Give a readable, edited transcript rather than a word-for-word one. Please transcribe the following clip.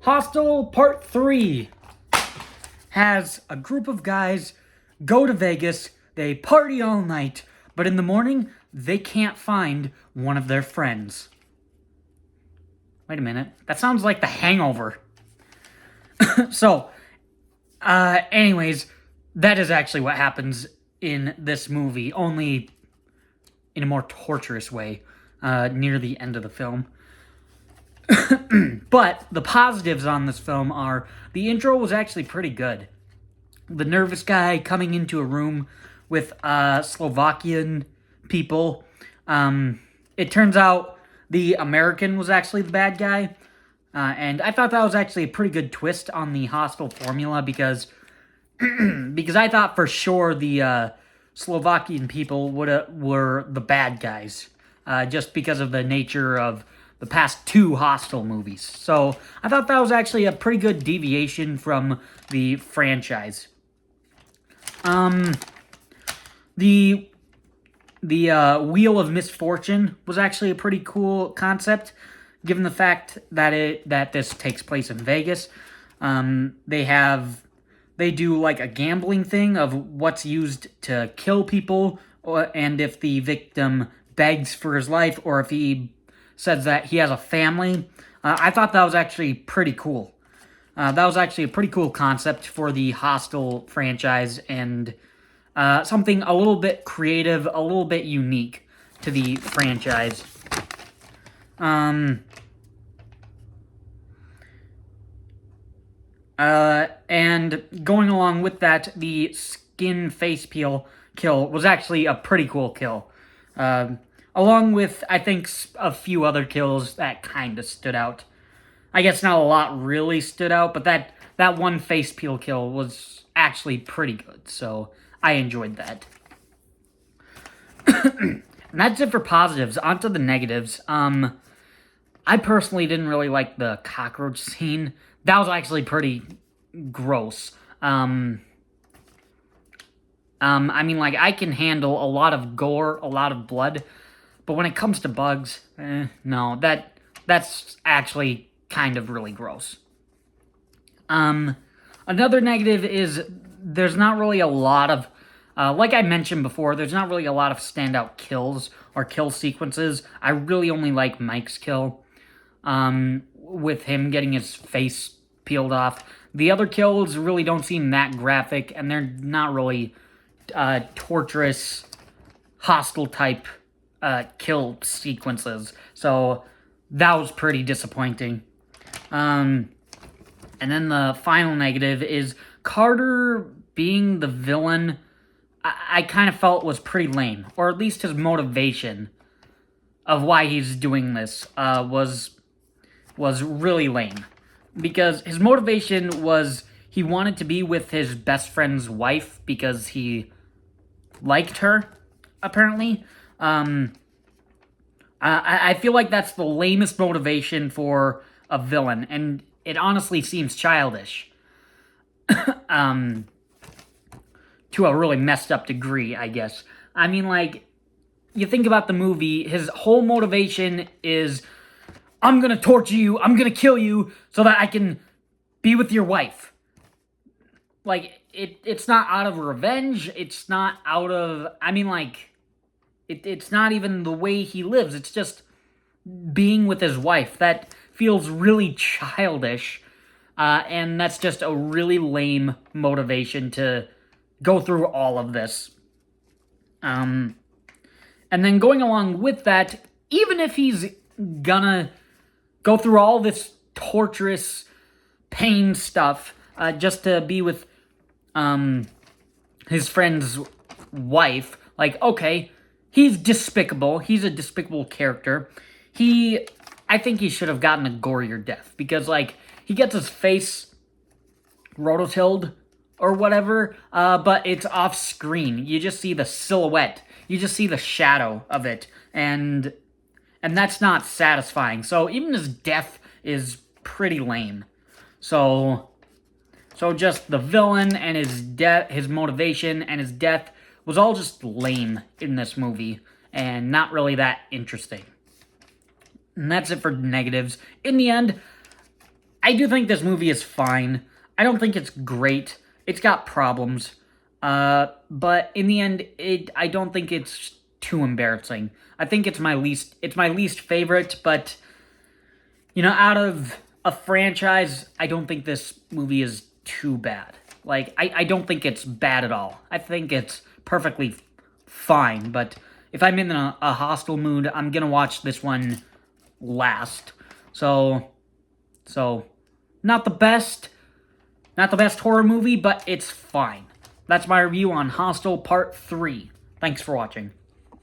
Hostel Part 3 has a group of guys go to Vegas, they party all night, but in the morning, they can't find one of their friends. Wait a minute, that sounds like The Hangover. Anyways, that is actually what happens in this movie, only in a more torturous way, near the end of the film. But the positives on this film are the intro was actually pretty good. The nervous guy coming into a room with Slovakian people. It turns out the American was actually the bad guy. And I thought that was actually a pretty good twist on the Hostel formula because I thought for sure the Slovakian people were the bad guys. Just because of the nature of the past two Hostel movies. So I thought that was actually a pretty good deviation from the franchise. The Wheel of Misfortune was actually a pretty cool concept, given the fact that this takes place in Vegas. They do like a gambling thing of what's used to kill people, and if the victim begs for his life, or if he says that he has a family. I thought that was actually pretty cool. That was actually a pretty cool concept for the Hostel franchise, and something a little bit creative, a little bit unique to the franchise. And going along with that, the skin face peel kill was actually a pretty cool kill. Along with, I think, a few other kills that kind of stood out. I guess not a lot really stood out, but that one face peel kill was actually pretty good, so I enjoyed that. And that's it for positives. On to the negatives. I personally didn't really like the cockroach scene. That was actually pretty gross. I mean, like, I can handle a lot of gore, a lot of blood, but when it comes to bugs, no, that's actually kind of really gross. Another negative is there's not really a lot of, like I mentioned before, there's not really a lot of standout kills or kill sequences. I really only like Mike's kill, with him getting his face peeled off. The other kills really don't seem that graphic, and they're not really torturous, hostile type kill sequences. So that was pretty disappointing. And then the final negative is Carter being the villain. I kind of felt was pretty lame, or at least his motivation of why he's doing this was really lame. Because his motivation was he wanted to be with his best friend's wife because he liked her, apparently. I feel like that's the lamest motivation for a villain, and it honestly seems childish. To a really messed up degree, I guess. I mean, like, you think about the movie, his whole motivation is, I'm gonna torture you, I'm gonna kill you, so that I can be with your wife. Like, it's not out of revenge, it's not out of, I mean, like, it's not even the way he lives, it's just being with his wife. That feels really childish, and that's just a really lame motivation to go through all of this. And then going along with that, even if he's gonna go through all this torturous pain stuff just to be with his friend's wife, like, okay, he's despicable. He's a despicable character. I think he should have gotten a gorier death because, like, he gets his face rototilled or whatever, but it's off screen. You just see the silhouette. You just see the shadow of it, and that's not satisfying. So even his death is pretty lame. So just the villain and his motivation and his death was all just lame in this movie, and not really that interesting. And that's it for negatives. In the end, I do think this movie is fine. I don't think it's great. It's got problems. But in the end, I don't think it's too embarrassing. I think it's my least favorite, but out of a franchise, I don't think this movie is too bad. Like, I don't think it's bad at all. I think it's perfectly fine, but if I'm in a hostile mood, I'm gonna watch this one last. So, not the best horror movie, but it's fine. That's my review on Hostel Part 3. Thanks for watching.